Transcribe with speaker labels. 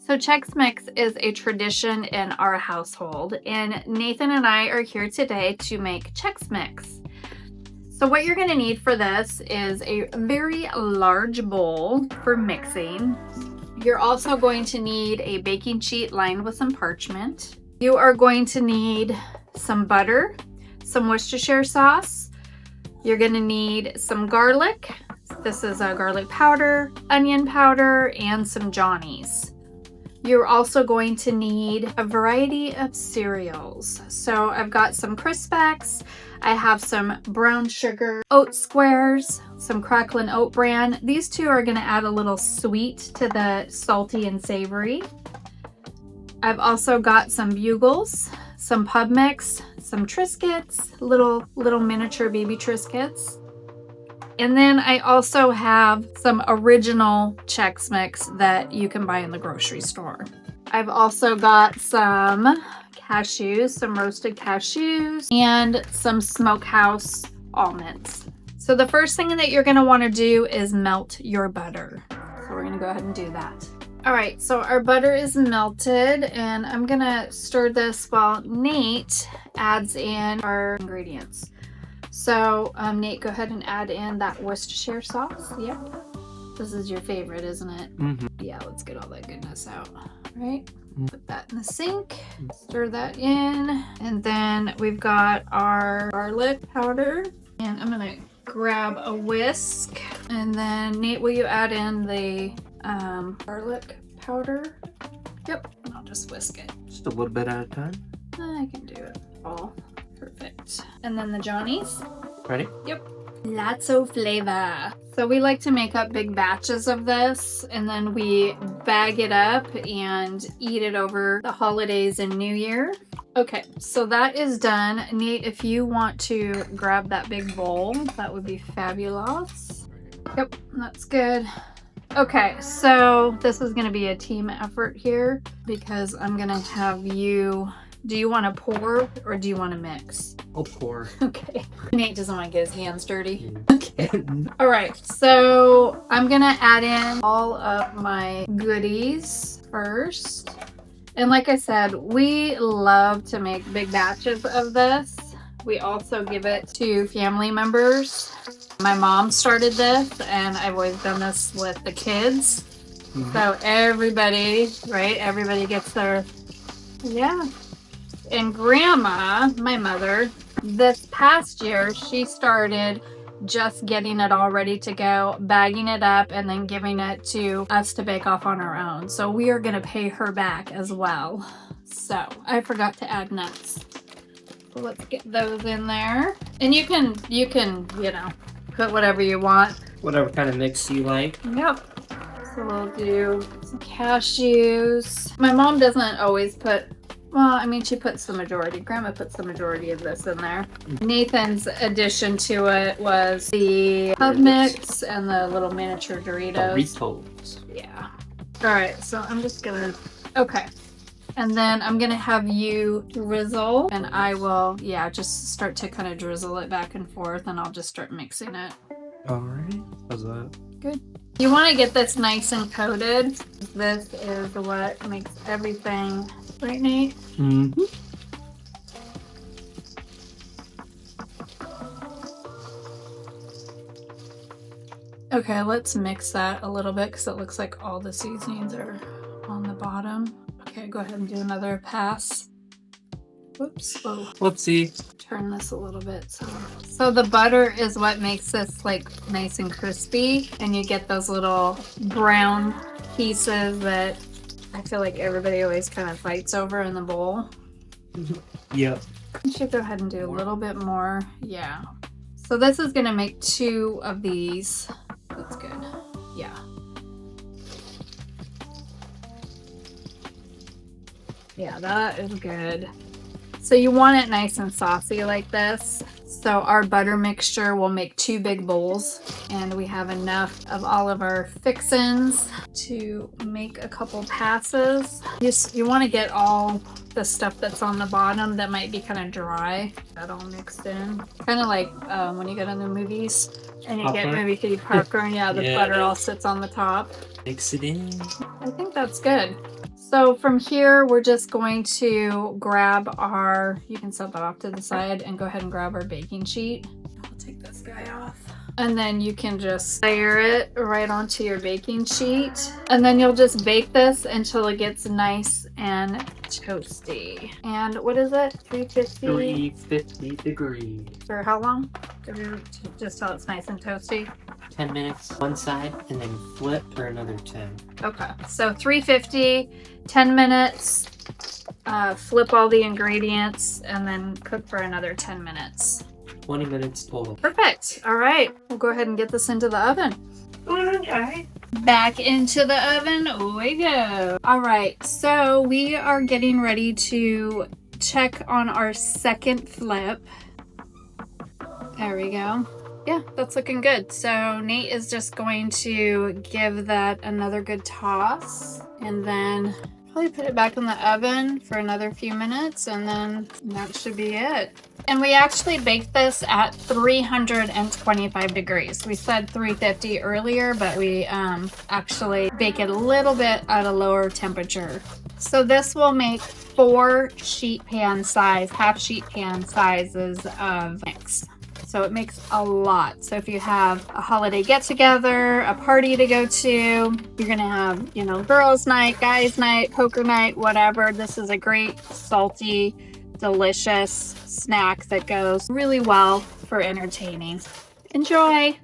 Speaker 1: So Chex Mix is a tradition in our household, and Nathan and I are here today to make Chex Mix. So what you're going to need for this is a very large bowl for mixing. You're also going to need a baking sheet lined with some parchment. You are going to need some butter, some Worcestershire sauce. You're going to need some garlic. This is a garlic powder, onion powder, and some Johnnies. You're also going to need a variety of cereals. So I've got some Crispex, I have some brown sugar oat squares, some Cracklin' Oat Bran. These two are going to add a little sweet to the salty and savory. I've also got some Bugles, some Pub Mix, some Triscuits, little miniature baby Triscuits. And then I also have some original Chex Mix that you can buy in the grocery store. I've also got some cashews, some roasted cashews, and some smokehouse almonds. So the first thing that you're going to want to do is melt your butter. So we're going to go ahead and do that. All right, so our butter is melted, and I'm going to stir this while Nate adds in our ingredients. So, Nate, go ahead and add in that Worcestershire sauce. Yep. This is your favorite, isn't it? Mm-hmm. Yeah, let's get all that goodness out. All right. Put that in the sink. Stir that in. And then we've got our garlic powder. And I'm going to grab a whisk. And then, Nate, will you add in the garlic powder? Yep. And I'll just whisk it.
Speaker 2: Just a little bit at a time.
Speaker 1: I can do it all. Perfect. And then the Johnnies.
Speaker 2: Ready?
Speaker 1: Yep. Lots of flavor. So we like to make up big batches of this, and then we bag it up and eat it over the holidays and New Year. Okay, so that is done. Nate, if you want to grab that big bowl, that would be fabulous. Yep, that's good. Okay, so this is going to be a team effort here because I'm going to have you... Do you want to pour or do you want to mix?
Speaker 2: I'll pour.
Speaker 1: Okay. Nate doesn't want to get his hands dirty. Okay. All right. So I'm going to add in all of my goodies first. And like I said, we love to make big batches of this. We also give it to family members. My mom started this, and I've always done this with the kids. Mm-hmm. So everybody, right? Everybody gets their, yeah. And Grandma, my mother, this past year, she started just getting it all ready to go, bagging it up, and then giving it to us to bake off on our own. So we are going to pay her back as well. So I forgot to add nuts. So let's get those in there. And you can, you know, put whatever you want.
Speaker 2: Whatever kind of mix you like.
Speaker 1: Yep. So we'll do some cashews. My mom doesn't always put... Well, I mean, she puts the majority. Grandma puts the majority of this in there. Nathan's addition to it was the Pub Mix and the little miniature Doritos.
Speaker 2: Doritos.
Speaker 1: Yeah. All right, so I'm just gonna... Okay. And then I'm gonna have you drizzle, and I will, yeah, just start to kind of drizzle it back and forth, and I'll just start mixing it.
Speaker 2: All right. How's that? Good.
Speaker 1: You want to get this nice and coated. This is what makes everything... Right, Nate?
Speaker 2: Mm-hmm.
Speaker 1: Okay, let's mix that a little bit because it looks like all the seasonings are on the bottom. Okay, go ahead and do another pass. Whoops. Whoa.
Speaker 2: Whoopsie.
Speaker 1: Turn this a little bit. So the butter is what makes this like nice and crispy, and you get those little brown pieces that I feel like everybody always kind of fights over in the bowl.
Speaker 2: Yep.
Speaker 1: You should go ahead and do a little bit more. Yeah. So this is going to make 2 of these. That's good. Yeah. Yeah, that is good. So you want it nice and saucy like this. So our butter mixture will make 2 big bowls, and we have enough of all of our fixins to make a couple passes. You want to get all the stuff that's on the bottom that might be kind of dry, that all mixed in. Kind of like when you go to the movies and you get movie theater popcorn, yeah, the butter all sits on the top.
Speaker 2: Mix it in.
Speaker 1: I think that's good. So from here, we're just going to grab you can set that off to the side and go ahead and grab our baking sheet. I'll take this guy off. And then you can just layer it right onto your baking sheet. And then you'll just bake this until it gets nice and toasty. And what is it? 350?
Speaker 2: 350 degrees.
Speaker 1: For how long? Just till it's nice and toasty?
Speaker 2: 10 minutes one side and then flip for another 10.
Speaker 1: Okay, so 350, 10 minutes, flip all the ingredients, and then cook for another 10 minutes.
Speaker 2: 20 minutes total.
Speaker 1: Perfect. All right, we'll go ahead and get this into the oven.
Speaker 2: Okay.
Speaker 1: Back into the oven we go. All right, so we are getting ready to check on our second flip. There we go. Yeah, that's looking good. So Nate is just going to give that another good toss and then probably put it back in the oven for another few minutes, and then that should be it. And we actually baked this at 325 degrees. We said 350 earlier, but we actually bake it a little bit at a lower temperature. So this will make 4 sheet pan size, half sheet pan sizes of mix. So it makes a lot. So if you have a holiday get together, a party to go to, you're gonna have, you know, girls night, guys night, poker night, whatever. This is a great salty, delicious snack that goes really well for entertaining. Enjoy!